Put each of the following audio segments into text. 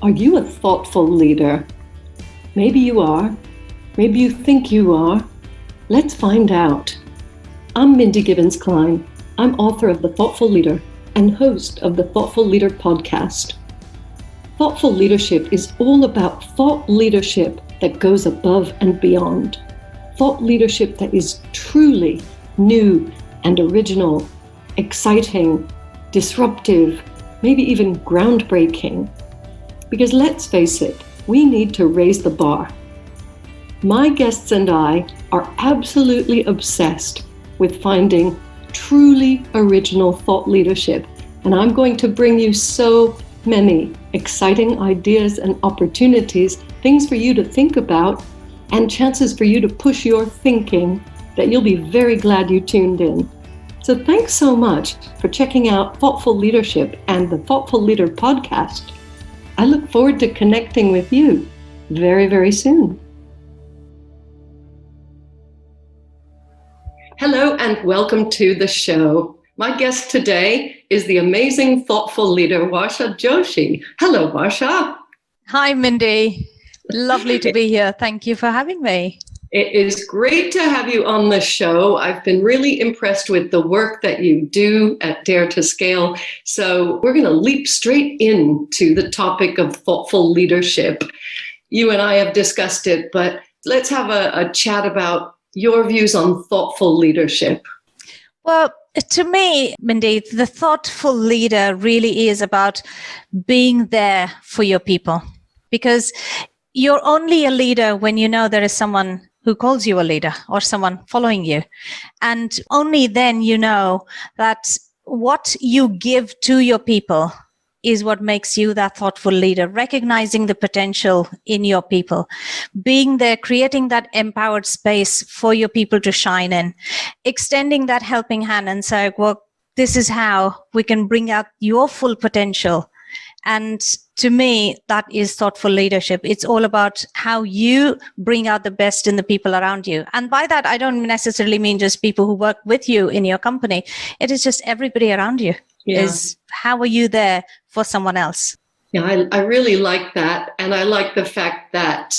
Are you a thoughtful leader? Maybe you are. Maybe you think you are. Let's find out. I'm Mindy Gibbins-Klein. I'm author of The Thoughtful Leader and host of the Thoughtful Leader podcast. Thoughtful leadership is all about thought leadership that goes above and beyond. Thought leadership that is truly new and original, exciting, disruptive, maybe even groundbreaking. Because let's face it, we need to raise the bar. My guests and I are absolutely obsessed with finding truly original thought leadership, and I'm going to bring you so many exciting ideas and opportunities, things for you to think about, and chances for you to push your thinking that you'll be very glad you tuned in. So thanks so much for checking out Thoughtful Leadership and the Thoughtful Leader podcast. I look forward to connecting with you very, very soon. Hello and welcome to the show. My guest today is the amazing thoughtful leader, Warsha Joshi. Hello, Warsha. Hi, Mindy. Lovely to be here. Thank you for having me. It is great to have you on the show. I've been really impressed with the work that you do at Dare to Scale. So we're going to leap straight into the topic of thoughtful leadership. You and I have discussed it, but let's have a chat about your views on thoughtful leadership. Well, to me, Mindy, the thoughtful leader really is about being there for your people, because you're only a leader when you know there is someone who calls you a leader or someone following you. And only then you know that what you give to your people is what makes you that thoughtful leader, recognizing the potential in your people, being there, creating that empowered space for your people to shine in, extending that helping hand and say, well, this is how we can bring out your full potential. And to me, that is thoughtful leadership. It's all about how you bring out the best in the people around you. And by that, I don't necessarily mean just people who work with you in your company. It is just everybody around you. Yeah. Is how are you there for someone else? Yeah, I really like that. And I like the fact that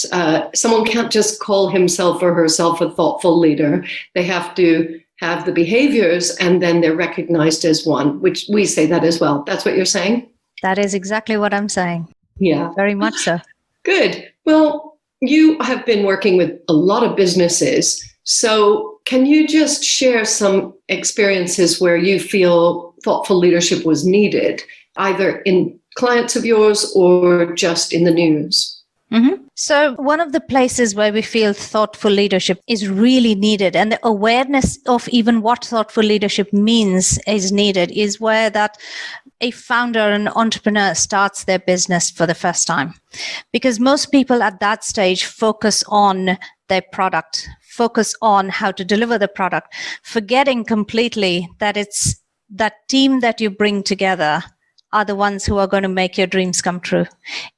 someone can't just call himself or herself a thoughtful leader. They have to have the behaviors and then they're recognized as one, which we say that as well. That's what you're saying? That is exactly what I'm saying. Yeah. Very much so. Good. Well, you have been working with a lot of businesses. So can you just share some experiences where you feel thoughtful leadership was needed, either in clients of yours or just in the news? Mm-hmm. So one of the places where we feel thoughtful leadership is really needed, and the awareness of even what thoughtful leadership means is needed, is where that a founder, an entrepreneur starts their business for the first time. Because most people at that stage focus on their product, focus on how to deliver the product, forgetting completely that it's that team that you bring together are the ones who are going to make your dreams come true.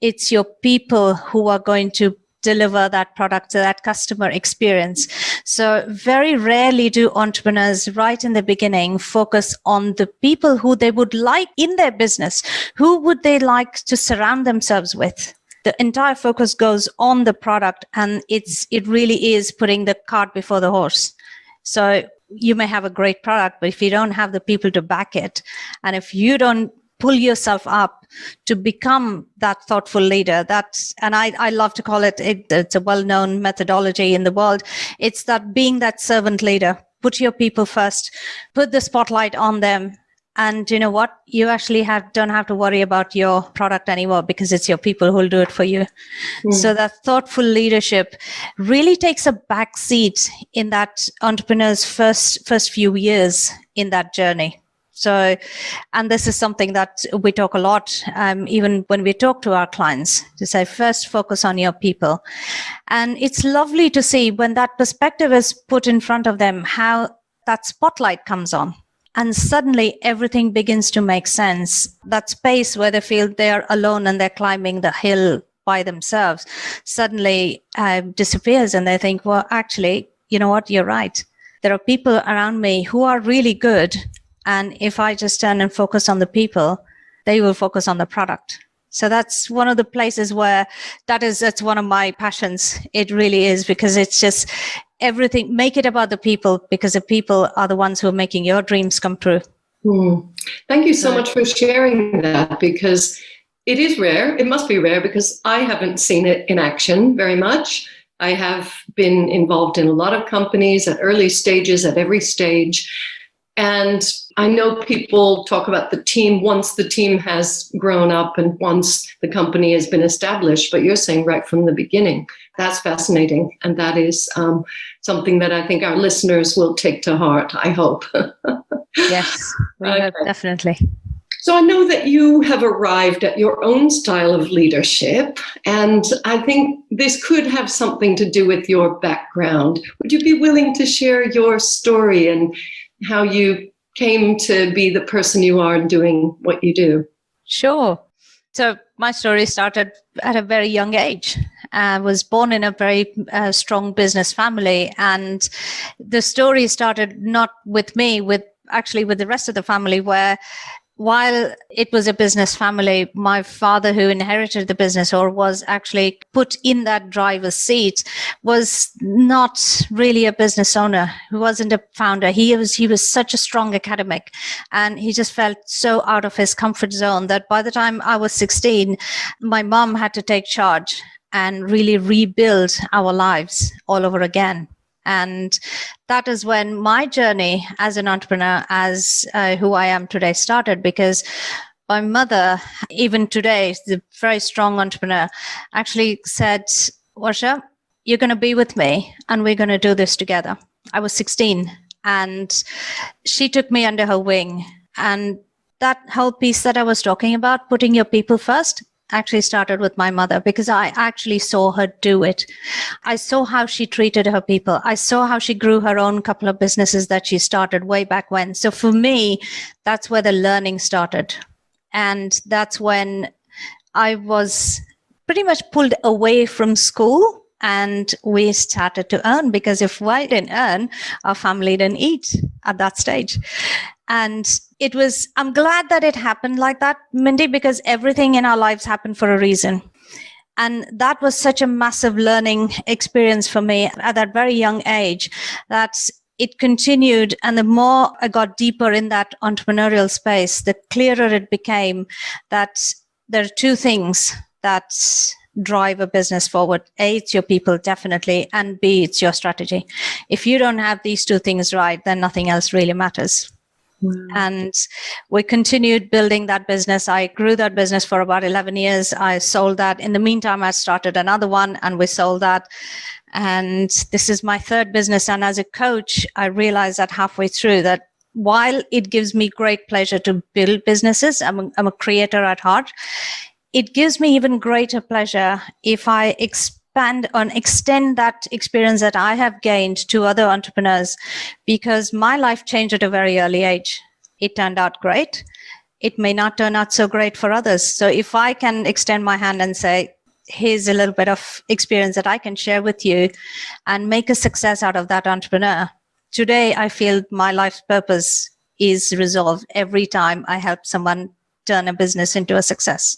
It's your people who are going to deliver that product to that customer experience. So very rarely do entrepreneurs right in the beginning focus on the people who they would like in their business. Who would they like to surround themselves with? The entire focus goes on the product, and it really is putting the cart before the horse. So you may have a great product, but if you don't have the people to back it, and if you don't pull yourself up to become that thoughtful leader, and I love to call it's a well-known methodology in the world. It's that being that servant leader. Put your people first, put the spotlight on them. And you know what? You actually don't have to worry about your product anymore, because it's your people who'll do it for you. Mm. So that thoughtful leadership really takes a back seat in that entrepreneur's first few years in that journey. So, and this is something that we talk a lot, even when we talk to our clients, to say, first focus on your people. And it's lovely to see when that perspective is put in front of them, how that spotlight comes on. And suddenly everything begins to make sense. That space where they feel they're alone and they're climbing the hill by themselves suddenly disappears. And they think, well, actually, you know what? You're right. There are people around me who are really good. And if I just turn and focus on the people, they will focus on the product. So that's one of the places where that's one of my passions. It really is, because it's just everything, make it about the people, because the people are the ones who are making your dreams come true. Thank you so much for sharing that, because it is rare. It must be rare, because I haven't seen it in action very much. I have been involved in a lot of companies at early stages, at every stage. And I know people talk about the team once the team has grown up and once the company has been established, but you're saying right from the beginning. That's fascinating. And that is something that I think our listeners will take to heart, I hope. Yes, we hope, definitely. So I know that you have arrived at your own style of leadership, and I think this could have something to do with your background. Would you be willing to share your story and how you came to be the person you are and doing what you do? Sure. So my story started at a very young age. I was born in a very strong business family, and the story started not with me, with the rest of the family, where while it was a business family, my father, who inherited the business or was actually put in that driver's seat, was not really a business owner. He wasn't a founder. He was such a strong academic, and he just felt so out of his comfort zone that by the time I was 16, my mom had to take charge and really rebuild our lives all over again. And that is when my journey as an entrepreneur, as who I am today, started, because my mother, even today, the very strong entrepreneur, actually said, Warsha, you're going to be with me and we're going to do this together. I was 16 and she took me under her wing. And that whole piece that I was talking about, putting your people first, actually started with my mother, because I actually saw her do it. I saw how she treated her people. I saw how she grew her own couple of businesses that she started way back when. So for me, that's where the learning started. And that's when I was pretty much pulled away from school and we started to earn, because if I didn't earn, our family didn't eat at that stage. And I'm glad that it happened like that, Mindy, because everything in our lives happened for a reason. And that was such a massive learning experience for me at that very young age, that it continued. And the more I got deeper in that entrepreneurial space, the clearer it became that there are two things that drive a business forward. A, it's your people, definitely. And B, it's your strategy. If you don't have these two things right, then nothing else really matters. And we continued building that business. I grew that business for about 11 years. I sold that. In the meantime, I started another one and we sold that. And this is my third business. And as a coach, I realized that halfway through that while it gives me great pleasure to build businesses, I'm a creator at heart. It gives me even greater pleasure if I extend that experience that I have gained to other entrepreneurs, because my life changed at a very early age. It turned out great. It may not turn out so great for others. So if I can extend my hand and say, here's a little bit of experience that I can share with you and make a success out of that entrepreneur. Today, I feel my life's purpose is resolved every time I help someone turn a business into a success.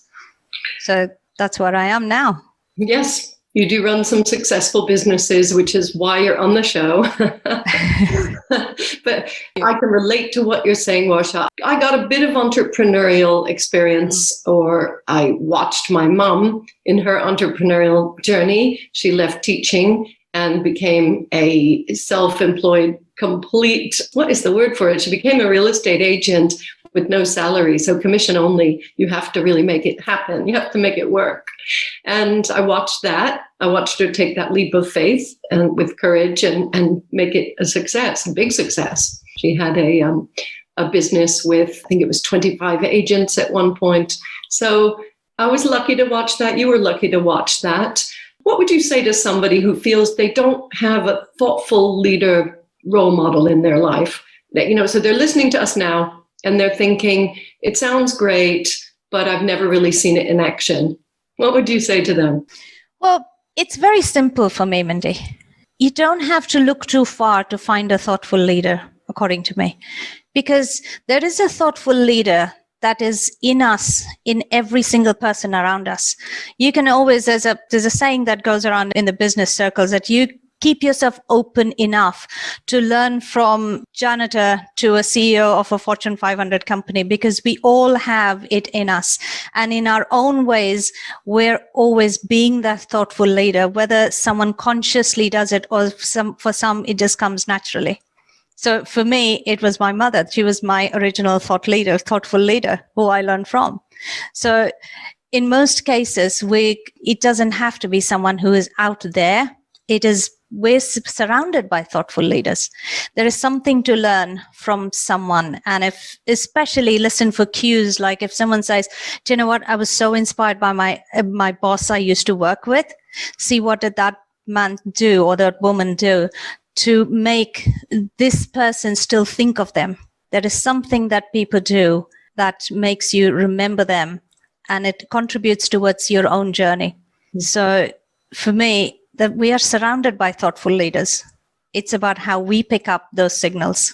So that's where I am now. Yes. You do run some successful businesses, which is why you're on the show. But I can relate to what you're saying, Warsha. I got a bit of entrepreneurial experience, or I watched my mom in her entrepreneurial journey. She left teaching and became a self-employed what is the word for it? She became a real estate agent with no salary. So commission only. You have to really make it happen. You have to make it work. And I watched that. I watched her take that leap of faith and with courage and make it a success, a big success. She had a business with, I think it was 25 agents at one point. So I was lucky to watch that. You were lucky to watch that. What would you say to somebody who feels they don't have a thoughtful leader role model in their life? That, so they're listening to us now and they're thinking, it sounds great, but I've never really seen it in action. What would you say to them? Well, it's very simple for me, Mindy. You don't have to look too far to find a thoughtful leader, according to me, because there is a thoughtful leader that is in us, in every single person around us. You can always, there's a saying that goes around in the business circles, that you keep yourself open enough to learn from janitor to a CEO of a Fortune 500 company, because we all have it in us. And in our own ways, we're always being that thoughtful leader, whether someone consciously does it or for some, it just comes naturally. So for me, it was my mother. She was my original thoughtful leader who I learned from. So in most cases, it doesn't have to be someone who is out there. We're surrounded by thoughtful leaders. There is something to learn from someone. And especially listen for cues, like if someone says, do you know what, I was so inspired by my boss I used to work with. See, what did that man do or that woman do to make this person still think of them? There is something that people do that makes you remember them, and it contributes towards your own journey. So for me, that we are surrounded by thoughtful leaders. It's about how we pick up those signals.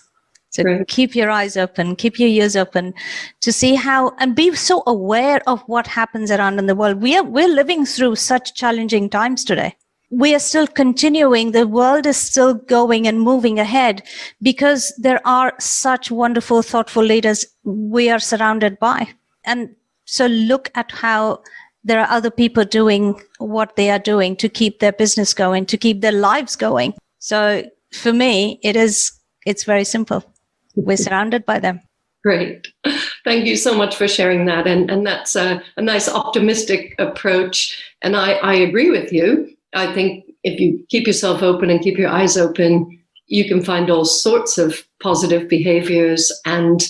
So Right. Keep your eyes open, keep your ears open to see how, and be so aware of what happens around in the world. We're living through such challenging times today. We are still continuing. The world is still going and moving ahead because there are such wonderful, thoughtful leaders we are surrounded by. And so look at how there are other people doing what they are doing to keep their business going, to keep their lives going. So for me, it's very simple. We're surrounded by them. Great. Thank you so much for sharing that. And that's a nice optimistic approach. And I agree with you. I think if you keep yourself open and keep your eyes open, you can find all sorts of positive behaviors and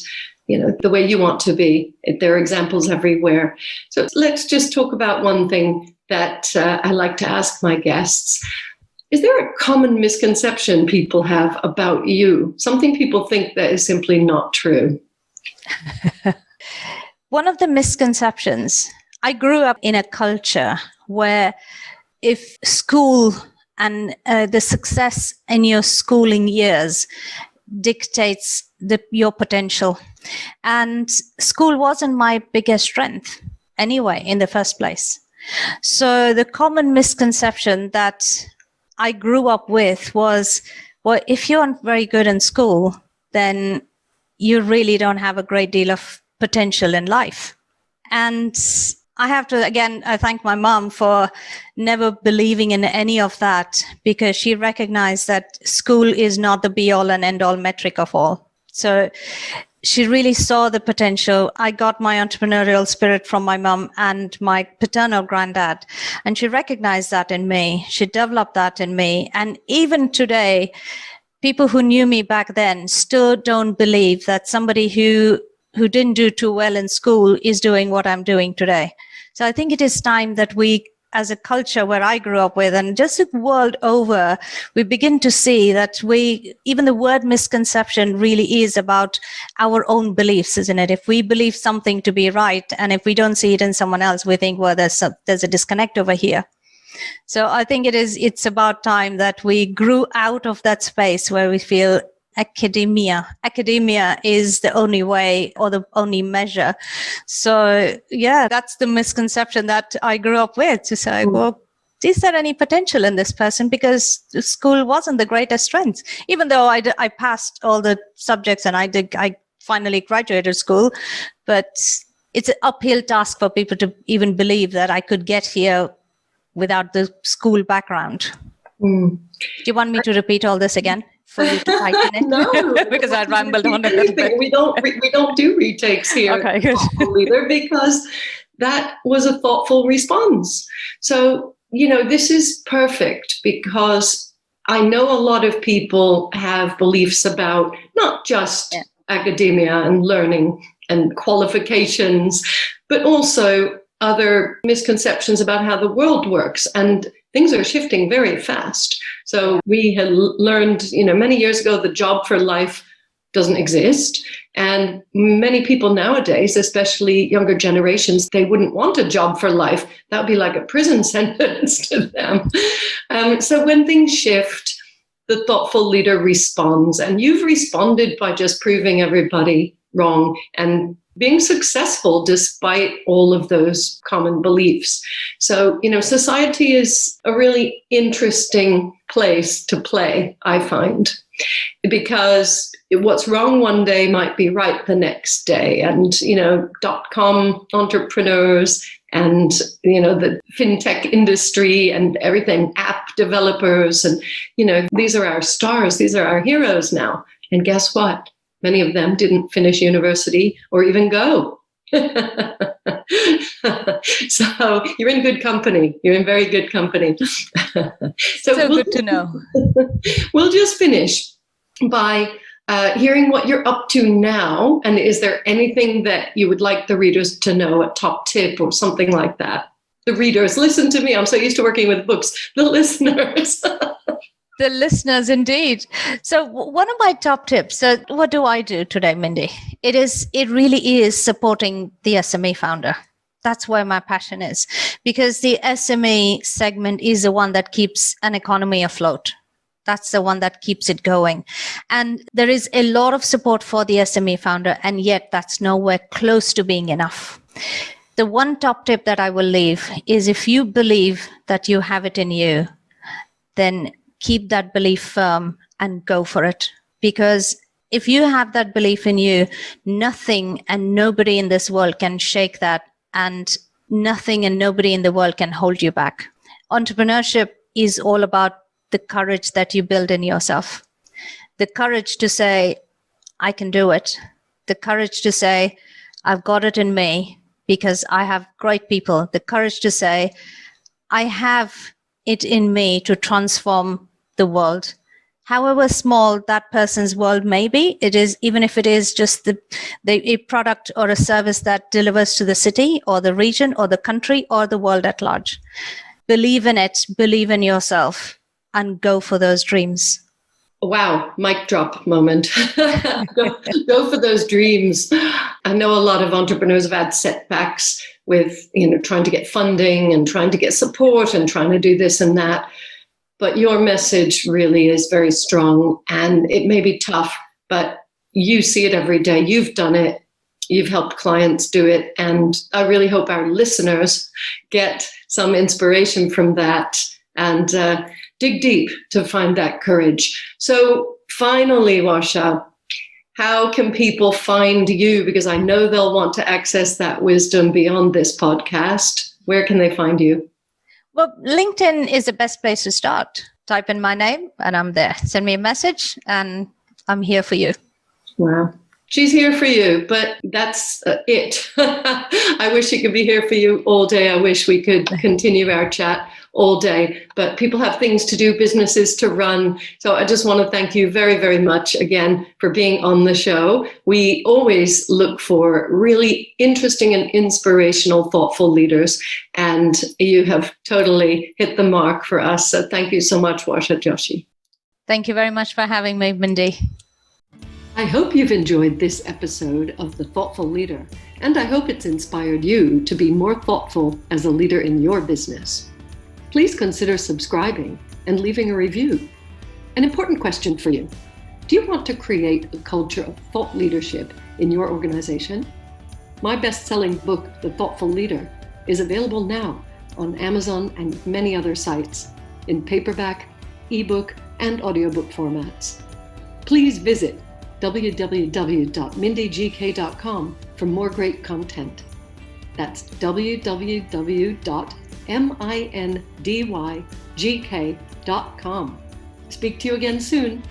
the way you want to be. There are examples everywhere. So let's just talk about one thing that I like to ask my guests. Is there a common misconception people have about you? Something people think that is simply not true? One of the misconceptions, I grew up in a culture where if school and the success in your schooling years dictates your potential. And school wasn't my biggest strength anyway, in the first place. So the common misconception that I grew up with was, well, if you aren't very good in school, then you really don't have a great deal of potential in life. And I have to, again, I thank my mom for never believing in any of that, because she recognized that school is not the be all and end all metric of all. So she really saw the potential. I got my entrepreneurial spirit from my mom and my paternal granddad, and she recognized that in me. She developed that in me. And even today, people who knew me back then still don't believe that somebody who didn't do too well in school is doing what I'm doing today. So I think it is time that we, as a culture where I grew up with, and just the world over, we begin to see that even the word misconception really is about our own beliefs, isn't it? If we believe something to be right, and if we don't see it in someone else, we think, well, there's a disconnect over here. So I think it's about time that we grew out of that space where we feel academia is the only way or the only measure. So yeah, that's the misconception that I grew up with, to say, well, is there any potential in this person? Because school wasn't the greatest strength, even though I passed all the subjects and I finally graduated school, but it's an uphill task for people to even believe that I could get here without the school background. Do you want me to repeat all this again for you to tighten it? No, because I rambled on a little bit. We don't do retakes here. Okay, good. Either, because that was a thoughtful response. So, this is perfect, because I know a lot of people have beliefs about not just academia and learning and qualifications, but also other misconceptions about how the world works. And things are shifting very fast. So we had learned, many years ago, the job for life doesn't exist. And many people nowadays, especially younger generations, they wouldn't want a job for life. That would be like a prison sentence to them. So when things shift, the thoughtful leader responds. And you've responded by just proving everybody wrong and being successful despite all of those common beliefs. So, society is a really interesting place to play, I find, because what's wrong one day might be right the next day. And, .com entrepreneurs and, the fintech industry and everything, app developers. And, these are our stars. These are our heroes now. And guess what? Many of them didn't finish university or even go. So you're in good company. You're in very good company. So good to know. We'll just finish by hearing what you're up to now. And is there anything that you would like the readers to know, a top tip or something like that? The readers, listen to me. I'm so used to working with books. The listeners. The listeners, indeed. So one of my top tips, so what do I do today, Mindy? It really is supporting the SME founder. That's where my passion is, because the SME segment is the one that keeps an economy afloat. That's the one that keeps it going. And there is a lot of support for the SME founder, and yet that's nowhere close to being enough. The one top tip that I will leave is, if you believe that you have it in you, then keep that belief firm and go for it. Because if you have that belief in you, nothing and nobody in this world can shake that, and nothing and nobody in the world can hold you back. Entrepreneurship is all about the courage that you build in yourself. The courage to say, I can do it. The courage to say, I've got it in me because I have great people. The courage to say, I have it in me to transform the world. However small that person's world may be, it is, even if it is just a product or a service that delivers to the city or the region or the country or the world at large. Believe in it, believe in yourself, and go for those dreams. Wow, mic drop moment. Go for those dreams. I know a lot of entrepreneurs have had setbacks with, trying to get funding and trying to get support and trying to do this and that. But your message really is very strong, and it may be tough, but you see it every day. You've done it. You've helped clients do it. And I really hope our listeners get some inspiration from that and dig deep to find that courage. So finally, Warsha, how can people find you? Because I know they'll want to access that wisdom beyond this podcast. Where can they find you? Well, LinkedIn is the best place to start. Type in my name and I'm there. Send me a message and I'm here for you. Wow. She's here for you, but that's it. I wish she could be here for you all day. I wish we could continue our chat all day, but people have things to do, businesses to run. So I just want to thank you very, very much again for being on the show. We always look for really interesting and inspirational, thoughtful leaders, and you have totally hit the mark for us. So thank you so much, Warsha Joshi. Thank you very much for having me, Mindy. I hope you've enjoyed this episode of The Thoughtful Leader, and I hope it's inspired you to be more thoughtful as a leader in your business. Please consider subscribing and leaving a review. An important question for you. Do you want to create a culture of thought leadership in your organization? My best-selling book, The Thoughtful Leader, is available now on Amazon and many other sites in paperback, ebook, and audiobook formats. Please visit www.mindygk.com for more great content. That's www.mindygk.com. Speak to you again soon.